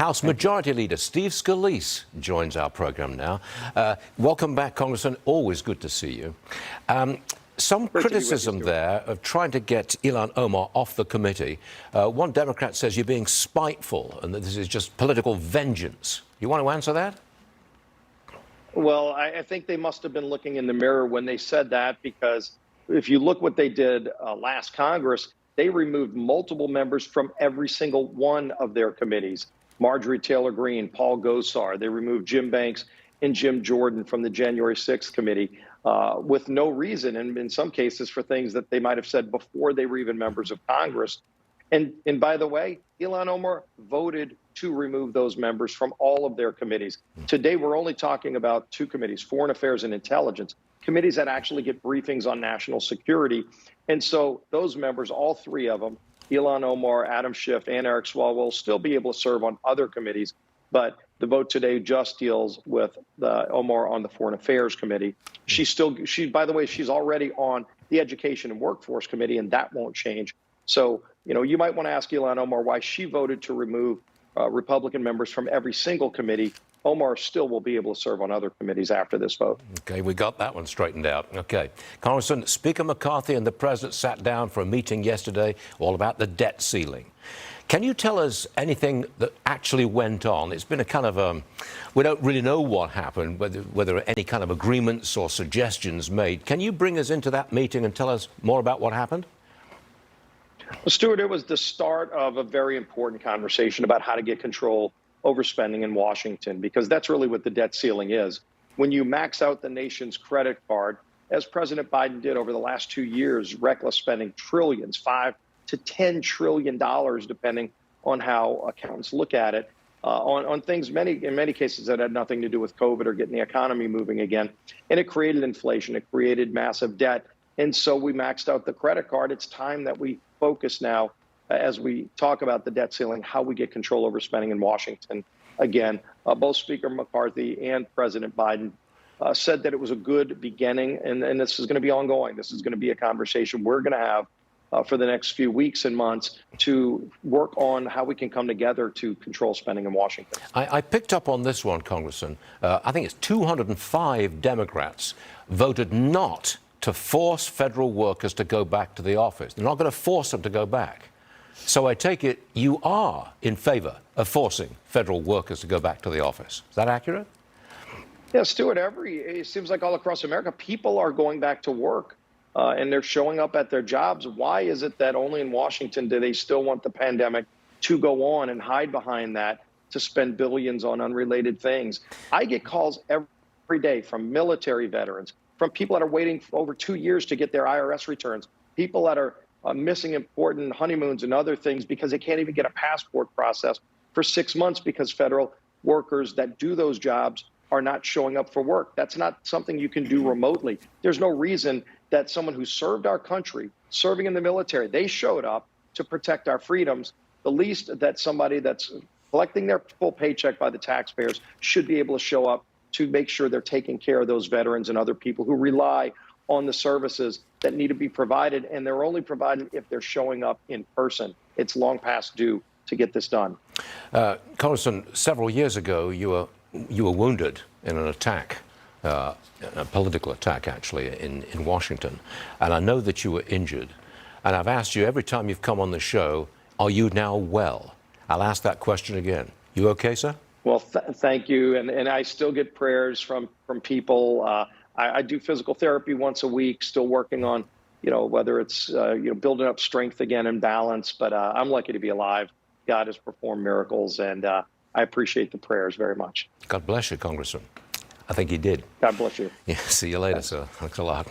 House Majority Leader Steve Scalise joins our program now. Welcome back, Congressman. Always good to see you. Some criticism there of trying to get Ilhan Omar off the committee. One Democrat says you're being spiteful and that this is just political vengeance. You want to answer that? Well, I think they must have been looking in the mirror when they said that, because if you look what they did last Congress, they removed multiple members from every single one of their committees. Marjorie Taylor Greene, Paul Gosar. They removed Jim Banks and Jim Jordan from the January 6th committee with no reason, and in some cases for things that they might have said before they were even members of Congress. And by the way, Ilhan Omar voted to remove those members from all of their committees. Today, we're only talking about two committees, Foreign Affairs and Intelligence, committees that actually get briefings on national security. And so those members, all three of them, Ilhan Omar, Adam Schiff, and Eric Swalwell, will still be able to serve on other committees. But the vote today just deals with Omar on the Foreign Affairs Committee. By the way, she's already on the Education and Workforce Committee, and that won't change. So, you might want to ask Ilhan Omar why she voted to remove Republican members from every single committee. Omar still will be able to serve on other committees after this vote. Okay, we got that one straightened out. Okay. Congressman, Speaker McCarthy and the President sat down for a meeting yesterday all about the debt ceiling. Can you tell us anything that actually went on? It's been a kind of we don't really know what happened, whether any kind of agreements or suggestions made. Can you bring us into that meeting and tell us more about what happened? Well, Stuart, it was the start of a very important conversation about how to get control over spending in Washington, because that's really what the debt ceiling is. When you max out the nation's credit card, as President Biden did over the last 2 years, reckless spending trillions, $5 to $10 trillion, depending on how accountants look at it, on things in many cases that had nothing to do with COVID or getting the economy moving again. And it created inflation. It created massive debt. And so we maxed out the credit card. It's time that we focus now, as we talk about the debt ceiling, how we get control over spending in Washington. Again, both Speaker McCarthy and President Biden said that it was a good beginning, and this is going to be ongoing. This is going to be a conversation we're going to have for the next few weeks and months to work on how we can come together to control spending in Washington. I picked up on this one, Congressman. I think it's 205 Democrats voted not to force federal workers to go back to the office. They're not going to force them to go back. So I take it you are in favor of forcing federal workers to go back to the office. Is that accurate? Yeah, Stuart, it seems like all across America, people are going back to work and they're showing up at their jobs. Why is it that only in Washington do they still want the pandemic to go on and hide behind that to spend billions on unrelated things? I get calls every day from military veterans, from people that are waiting for over 2 years to get their IRS returns, people that are missing important honeymoons and other things because they can't even get a passport process for 6 months because federal workers that do those jobs are not showing up for work. That's not something you can do remotely. There's no reason that someone who served our country, serving in the military, they showed up to protect our freedoms. The least that somebody that's collecting their full paycheck by the taxpayers should be able to show up to make sure they're taking care of those veterans and other people who rely on the services that need to be provided, and they're only provided if they're showing up in person. It's long past due to get this done. Congressman, several years ago, you were wounded in an attack, a political attack, actually, in Washington, and I know that you were injured. And I've asked you every time you've come on the show, are you now well? I'll ask that question again. You okay, sir? Well, thank you, and I still get prayers from people. I do physical therapy once a week, still working on, whether it's, building up strength again and balance. But I'm lucky to be alive. God has performed miracles, and I appreciate the prayers very much. God bless you, Congressman. I think he did. God bless you. Yeah, see you later, sir. Thanks a lot.